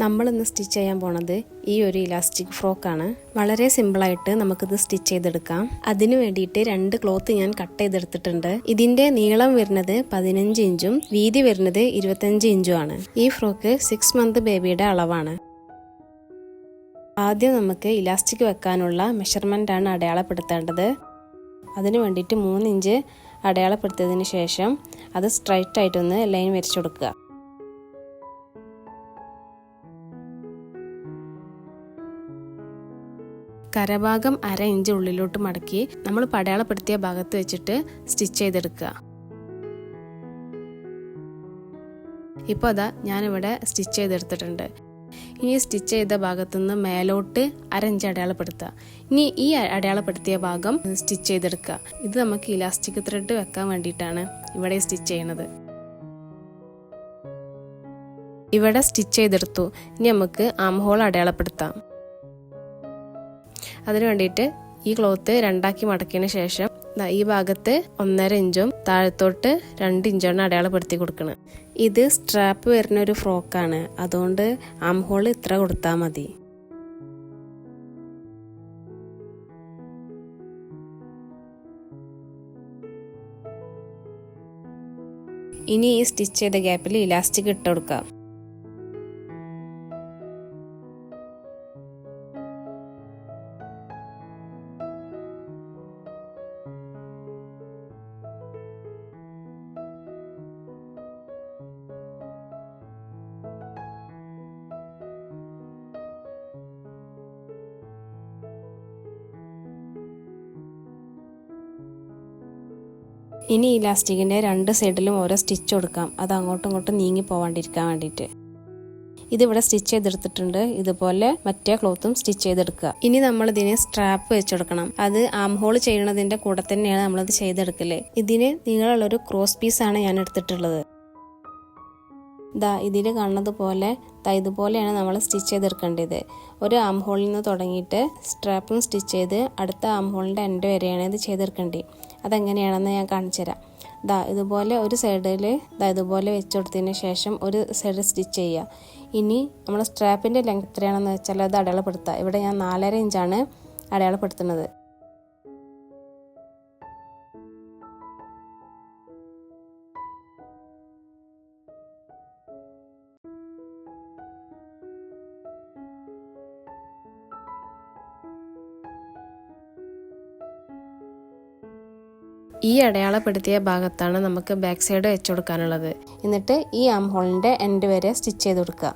നമ്മളിന്ന് സ്റ്റിച്ച് ചെയ്യാൻ പോണത് ഈ ഒരു ഇലാസ്റ്റിക് ഫ്രോക്കാണ്. വളരെ സിമ്പിളായിട്ട് നമുക്കിത് സ്റ്റിച്ച് ചെയ്തെടുക്കാം. അതിനു വേണ്ടിയിട്ട് 2 ക്ലോത്ത് ഞാൻ കട്ട് ചെയ്തെടുത്തിട്ടുണ്ട്. ഇതിന്റെ നീളം വരുന്നത് 15 ഇഞ്ചും വീതി വരുന്നത് 25 ഇഞ്ചും ആണ്. ഈ ഫ്രോക്ക് 6 മന്ത് ബേബിയുടെ അളവാണ്. ആദ്യം നമുക്ക് ഇലാസ്റ്റിക് വെക്കാനുള്ള മെഷർമെന്റ് ആണ് അടയാളപ്പെടുത്തേണ്ടത്. അതിനു വേണ്ടിയിട്ട് 3 ഇഞ്ച് അടയാളപ്പെടുത്തിയതിന് ശേഷം അത് സ്ട്രൈറ്റ് ആയിട്ടൊന്ന് ലൈൻ വരച്ചു കൊടുക്കുക. കരഭാഗം 1/2 ഇഞ്ച് ഉള്ളിലോട്ട് മടക്കി നമ്മൾ അടയാളപ്പെടുത്തിയ ഭാഗത്ത് വെച്ചിട്ട് സ്റ്റിച്ച് ചെയ്തെടുക്കുക. ഇപ്പോൾ അതാ ഞാനിവിടെ സ്റ്റിച്ച് ചെയ്തെടുത്തിട്ടുണ്ട്. ഇനി സ്റ്റിച്ച് ചെയ്ത ഭാഗത്തുനിന്ന് മേലോട്ട് 1/2 ഇഞ്ച് അടയാളപ്പെടുത്തുക. ഇനി ഈ അടയാളപ്പെടുത്തിയ ഭാഗം സ്റ്റിച്ച് ചെയ്തെടുക്കുക. ഇത് നമുക്ക് ഇലാസ്റ്റിക് ത്രെഡ് വെക്കാൻ വേണ്ടിയിട്ടാണ് ഇവിടെ സ്റ്റിച്ച് ചെയ്യുന്നത്. ഇവിടെ സ്റ്റിച്ച് ചെയ്തെടുത്തു. ഇനി നമുക്ക് ആം ഹോൾ അടയാളപ്പെടുത്താം. അതിനു വേണ്ടിയിട്ട് ഈ ക്ലോത്ത് 2 മടക്കിയതിന് ശേഷം ഈ ഭാഗത്ത് 1.5 ഇഞ്ചും താഴത്തോട്ട് 2 ഇഞ്ചാണ് അടയാളപ്പെടുത്തി കൊടുക്കുന്നത്. ഇത് സ്ട്രാപ്പ് വരുന്ന ഒരു ഫ്രോക്കാണ്, അതുകൊണ്ട് ആം ഹോൾ ഇത്ര കൊടുത്താൽ മതി. ഇനി ഈ സ്റ്റിച്ച് ചെയ്ത ഗ്യാപ്പിൽ ഇലാസ്റ്റിക് ഇട്ട് കൊടുക്കാം. ഇനി ഇലാസ്റ്റിക്കിൻ്റെ 2 സൈഡിലും ഓരോ സ്റ്റിച്ച് കൊടുക്കാം. അത് അങ്ങോട്ടും ഇങ്ങോട്ടും നീങ്ങി പോവാണ്ടിരിക്കാൻ വേണ്ടിയിട്ട്. ഇതിവിടെ സ്റ്റിച്ച് ചെയ്തെടുത്തിട്ടുണ്ട്. ഇതുപോലെ മറ്റേ ക്ലോത്തും സ്റ്റിച്ച് ചെയ്തെടുക്കുക. ഇനി നമ്മൾ ഇതിന് സ്ട്രാപ്പ് വെച്ചെടുക്കണം. അത് ആം ഹോൾ ചെയ്യണതിൻ്റെ കൂടെ തന്നെയാണ് നമ്മളത് ചെയ്തെടുക്കല്. ഇതിന് നീളമുള്ളൊരു ക്രോസ് പീസാണ് ഞാൻ എടുത്തിട്ടുള്ളത്. ഇതിൽ കാണുന്നത് പോലെ ഇതുപോലെയാണ് നമ്മൾ സ്റ്റിച്ച് ചെയ്തെടുക്കേണ്ടത്. ഒരു ആം ഹോളിൽ നിന്ന് തുടങ്ങിയിട്ട് സ്ട്രാപ്പും സ്റ്റിച്ച് ചെയ്ത് അടുത്ത ആം ഹോളിൻ്റെ എൻഡ് വരെയാണ് ഇത് ചെയ്തെടുക്കേണ്ടത്. അതെങ്ങനെയാണെന്ന് ഞാൻ കാണിച്ചു തരാം. ഇതുപോലെ ഒരു സൈഡിൽ ഇതുപോലെ വെച്ച് കൊടുത്തതിന് ശേഷം ഒരു സൈഡ് സ്റ്റിച്ച് ചെയ്യുക. ഇനി നമ്മൾ സ്ട്രാപ്പിൻ്റെ ലെങ്ത് എത്രയാണെന്ന് വെച്ചാൽ അത് അടയാളപ്പെടുത്തുക. ഇവിടെ ഞാൻ 4.5 ഇഞ്ചാണ് അടയാളപ്പെടുത്തുന്നത്. ഈ അടയാളപ്പെടുത്തിയ ഭാഗത്താണ് നമുക്ക് ബാക്ക് സൈഡ് വെച്ച് കൊടുക്കാനുള്ളത്. എന്നിട്ട് ഈ ആം ഹോളിൻ്റെ എൻഡ് വരെ സ്റ്റിച്ച് ചെയ്ത് കൊടുക്കുക.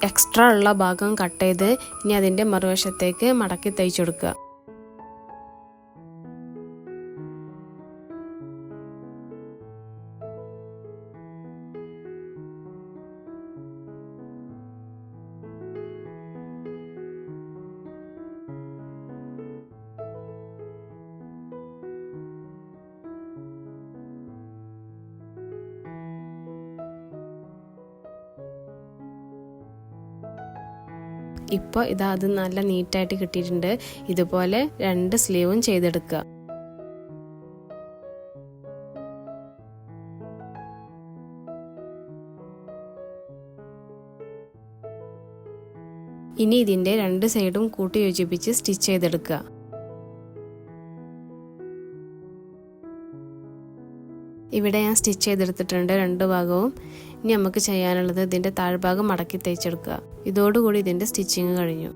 എക്സ്ട്രാ ഉള്ള ഭാഗം കട്ട് ചെയ്ത് ഇനി അതിൻ്റെ മറുവശത്തേക്ക് മടക്കി തയ്ച്ചു കൊടുക്കുക. ഇപ്പോൾ അത് നല്ല നീറ്റായിട്ട് കിട്ടിയിട്ടുണ്ട്. ഇതുപോലെ 2 സ്ലീവും ചെയ്തെടുക്കുക. ഇനി ഇതിൻ്റെ 2 സൈഡും കൂട്ടി യോജിപ്പിച്ച് സ്റ്റിച്ച് ചെയ്തെടുക്കുക. ഇവിടെ ഞാൻ സ്റ്റിച്ച് ചെയ്തെടുത്തിട്ടുണ്ട് 2 ഭാഗവും. ഇനി നമുക്ക് ചെയ്യാനുള്ളത് ഇതിൻ്റെ താഴ്ഭാഗം മടക്കി തയ്ച്ചെടുക്കുക. ഇതോടുകൂടി ഇതിൻ്റെ സ്റ്റിച്ചിങ് കഴിഞ്ഞു.